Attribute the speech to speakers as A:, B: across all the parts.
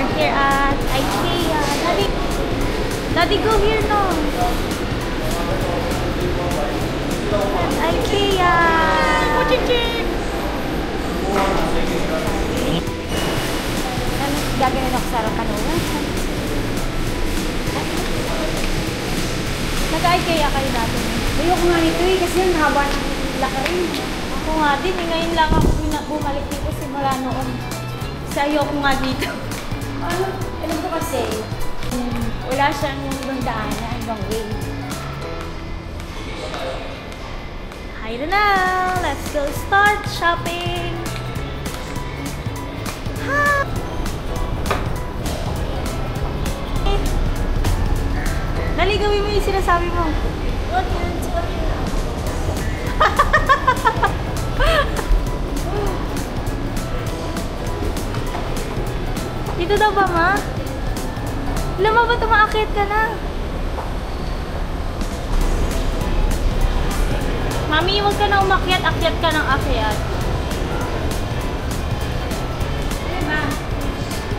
A: We're here at IKEA. Daddy, go here no. IKEA. Gagawin ako sa harapan. Nag-IKEA kayo natin.
B: Ayoko nga nito eh, kasi ang haba ng lakarin.
A: Ako nga din, ngayon lang ako bumalik dito simula noon. Kasi ayoko nga dito.
B: Alam ko kasi,
A: wala siyang ibang daanan, ibang way. Hi na! Let's go start shopping! Ha! Dali, gawin mo yung sinasabi mo. What yun? Dito daw ba, ma? Alam mo ba tumaakit ka na? Mami, huwag ka na umakyat. Akyat ka ng akyat.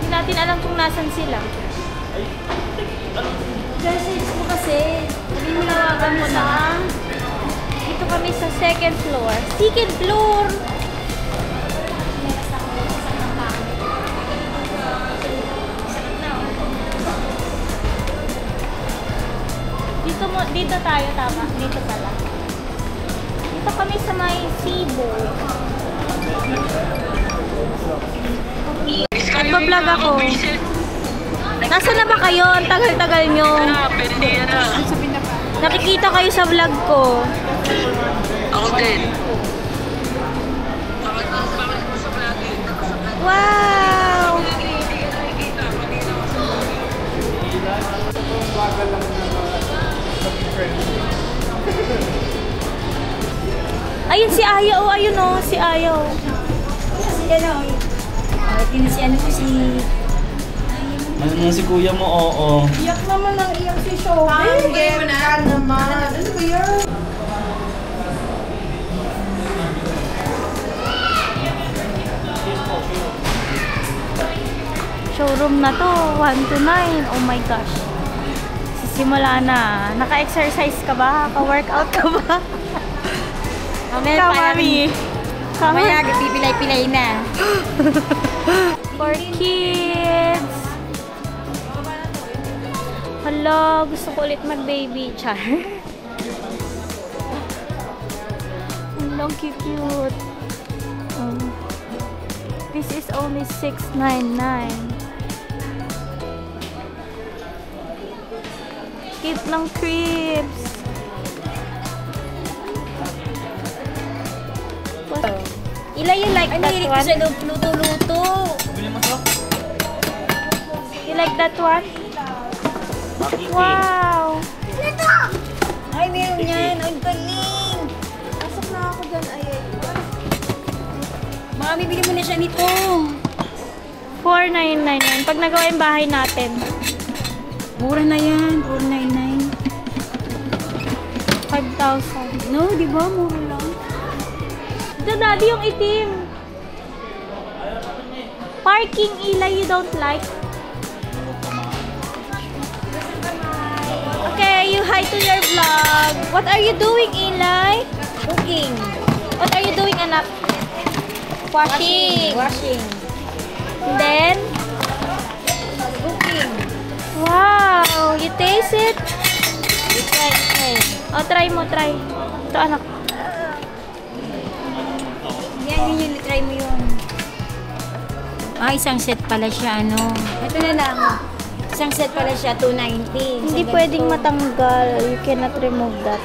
A: Hindi natin alam kung nasan sila.
B: kasi mo kasi, hindi mo
A: Tawagan mo na. Dito kami sa second floor. Second floor! Dito tayo, tama. Dito pala. Dito kami sa may Cebu. Nagbablog ako. Nasaan na ba kayo? Ang tagal-tagal nyo. Nakikita kayo sa vlog ko.
C: Ako din.
A: Wow! Ayun si Ayaw. Ayun o, si Ayaw.
B: si ano, si ano po si...
C: Ano na si kuya mo, oo.
B: Iyak naman ang iyak si Shobi. Hindi mo na. Naman. Ano ba yun?
A: Showroom na to. 1 to 9. Oh my gosh. Sisimula na. Naka-exercise ka ba? Naka-workout ka ba?
B: Mamaya
A: Mami.
B: Mamaya pipilay-pilay na.
A: For kids. Hala, gusto ko ulit mag-baby. Char. Ang cute. This is only $6.99. Cute ng cribs. Ila, you like that one?
B: Sa luto-luto.
A: You like that one? Wow!
B: Ay, meron yan. Ang galing. Pasok na ako dyan. Ay. Mami, bili mo na siya nito.
A: $4.999. Pag nagawa yung bahay natin.
B: Mura na yan. $4.99.
A: 5,000.
B: No, di ba? Mura lang.
A: Ito, daddy, yung itim. Parking, Ila, you don't like? Okay, you hi to your vlog. What are you doing, Eli?
B: Cooking.
A: What are you doing, anak? Washing.
B: Washing.
A: And then?
B: Cooking.
A: Wow! You taste it?
B: Try.
A: Oh, try mo, try. Ito, anak.
B: Yan yun, try mo yun. Ah, isang set pala siya, ano. Ito na lang. Isang set pala siya, $2.90.
A: Hindi pwedeng matanggal. You cannot remove that.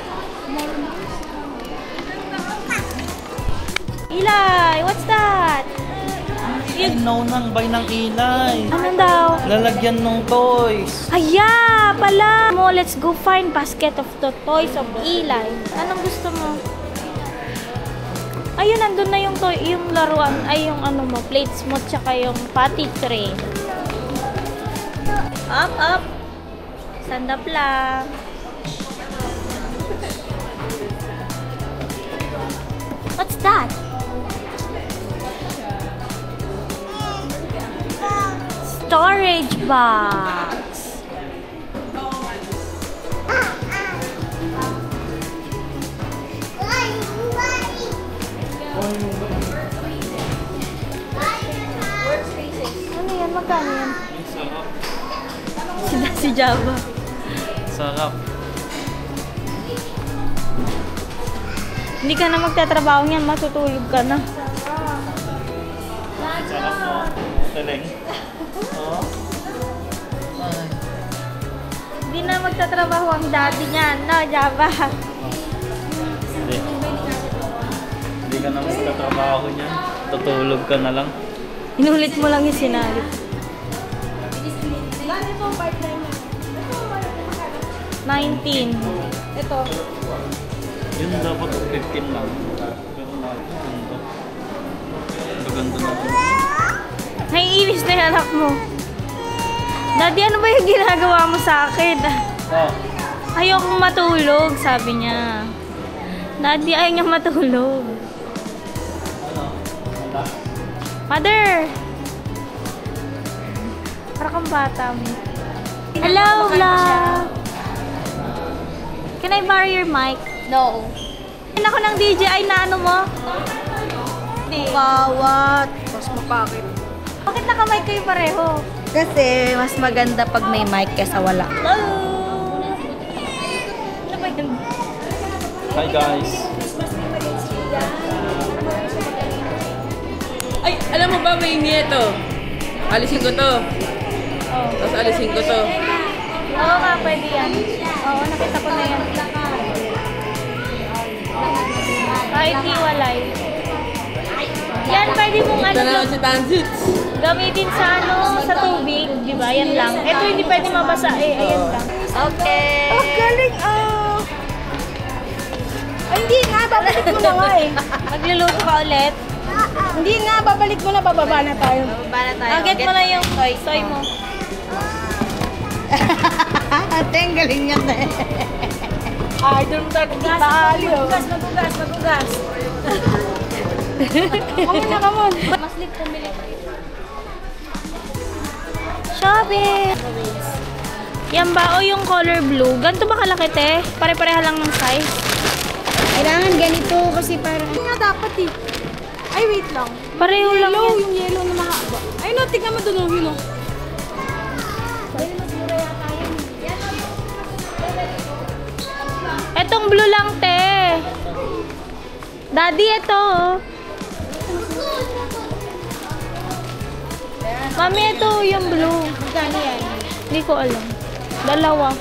A: Eli, what's that?
C: Ay, no nang buy ng Ilay.
A: Ano daw?
C: Lalagyan ng toys.
A: Aya, pala! Let's go find basket of the toys of Eli. Anong gusto mo? Ayun, nandun na yung toy, yung laruan, ay yung ano mo, plates mo, tsaka yung potty tray. Up. Stand up lang. What's that? storage box. Ano yan? Magkano yan? Si Java.
C: Sarap.
A: Hindi ka na magtatrabaho niyan, matutulog ka na.
C: Sarap mo. Teleng. Oo. Ay.
A: Hindi na magtatrabaho ang daddy niyan, no, Java?
C: Hindi. Hindi ka na magtatrabaho niyan. Tutulog ka na lang.
A: Inulit mo lang yung sinabi.
B: Gano'n po part-time mo?
A: 19.
B: Ito.
C: Yun dapat 15 lang. Pero nakaganda. Maganda na ito.
A: Naiinis na yung anak mo. Daddy, ano ba yung ginagawa mo sa akin?
C: Oh.
A: Ayokong matulog, sabi niya. Daddy, ayaw niya matulog.
C: Ano? Wala.
A: Mother! Para kang bata mo. Hello, vlog! Can I borrow your mic?
B: No.
A: Yan ako ng DJI na ano mo? Hindi.
B: Bawat. Mas mapakit.
A: Bakit nakamay kayo pareho?
B: Kasi mas maganda pag may mic kesa wala.
A: Hello! Ano ba yun?
C: Hi guys.
D: Ay, alam mo ba may nieto? Alisin ko to.
A: Oh.
D: Tapos alisin ko to.
A: Oo nga, pwede yan. Oo, nakita ko na yan. Kahit hiwalay. Yan, pwede mong
D: Ito
A: ano,
D: na si Tanzits.
A: gamitin sa ano, sa tubig, di ba? Yan lang. Ito hindi pwede mabasa eh, ayan lang.
B: Okay.
A: Oh, galing ah!
B: Ay, hindi nga. Babalik mo na nga eh.
A: Magluluto ka ulit.
B: Hindi nga. Babalik mo na. Bababa na tayo. Bababa na tayo.
A: Get mo na yung soy mo.
B: Ate, ang galing niya na eh. Ay, doon tayo. Magugas, magugas, magugas. Come on na, come on.
A: Mas lit pumili. Shopping! Yan ba? O yung color blue. Ganito ba kalaki, te? Pare-pareha lang ng size.
B: Kailangan ganito kasi parang... Nga dapat eh. Ay, wait lang.
A: Pareho lang yan.
B: Yung yellow na mahaba. Ay, no, tignan mo doon, yun o.
A: Etong blue lang, te. Daddy, ito. Mami, ito yung blue.
B: Magkano yan?
A: Hindi ko alam. Dalawa.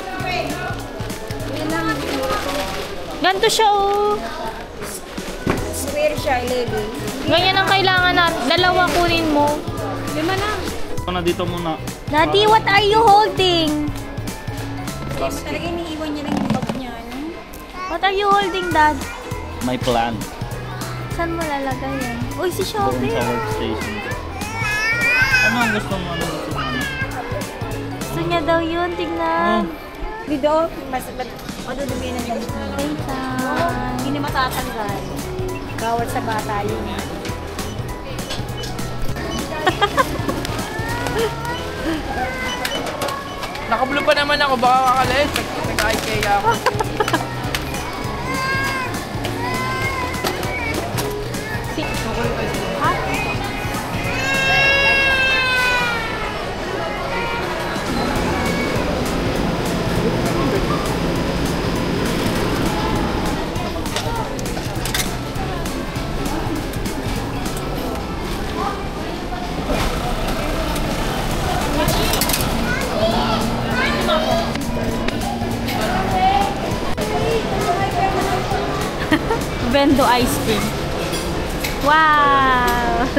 A: Ganito siya, oh.
B: Square siya, lady.
A: Ganyan ang kailangan natin. Dalawa kunin mo.
B: 5 na.
C: Ano dito muna?
A: Daddy, what are you holding?
B: Talaga iniiwan niya lang yung bag niya, ano?
A: What are you holding, Dad?
C: My plan.
A: Saan mo lalagay yan? Uy, si
C: Doon
A: Shopping.
C: sa workstation ko. Ano ang gusto mo? Ano gusto mo?
A: Gusto niya daw yun. Tignan.
B: Dito, mas madudumi ng damit mo. Hindi na matatanggal. Bawat sa bata yun.
D: Nakablo pa naman ako. Baka kakalit. Nag-IKEA ako.
A: Vendo ice cream. Wow!